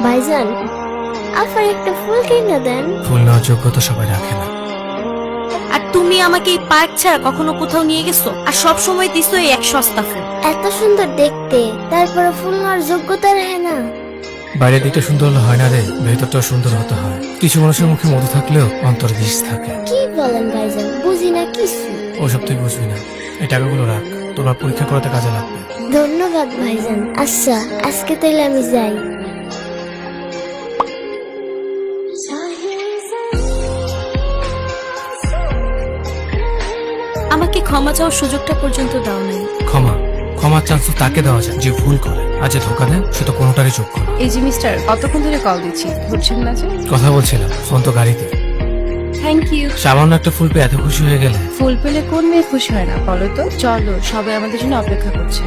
ভাইজান, আফার একটা ফুল কিনে দেন। ফুল নেওয়ার যোগ্যতা সবাই রাখে না। আর তুমি আমাকে এই পার্ক ছাড়া কখনো কোথাও নিয়ে গেছো? আর সব সময় দিছো এই এক সস্তা ফুল। এত সুন্দর দেখতে, তারপরে ফুল নেওয়ার যোগ্যতা রাখে না। বাইরের দিকটা সুন্দর হলে হয় না রে, ভেতরটাও সুন্দর হতে হয়। কিছু মানুষের মুখে মধু থাকলেও অন্তরে বিষ থাকে। কি বলেন ভাইজান, বুঝি না কিছু। ওসব তুই বুঝবি না। এই টাকাগুলো রাখ, তোমার পরীক্ষা করাতে কাজে লাগবে। ধন্যবাদ ভাইজান। আচ্ছা, আজকে তাহলে আমি যাই। আমাকে ক্ষমা চাওয়ার সুযোগটা পর্যন্ত দাও নাই। ক্ষমার চান্স তো তাকে দেওয়া যায় যে ভুল করে, আর যে ধোকা দেয় সে তো কোনোটারই যোগ্য না। এই যে মিস্টার, কতক্ষণ ধরে কল দিচ্ছি, ধরছেন না যে? কথা বলছিলাম, ফোন তো গাড়িতে। Thank you. সামান্য একটা ফুল পেয়ে এত খুশি হয়ে গেলে? ফুল পেলে কোন মেয়ে খুশি হয় না বলো তো? চলো, সবাই আমাদের জন্য অপেক্ষা করছে।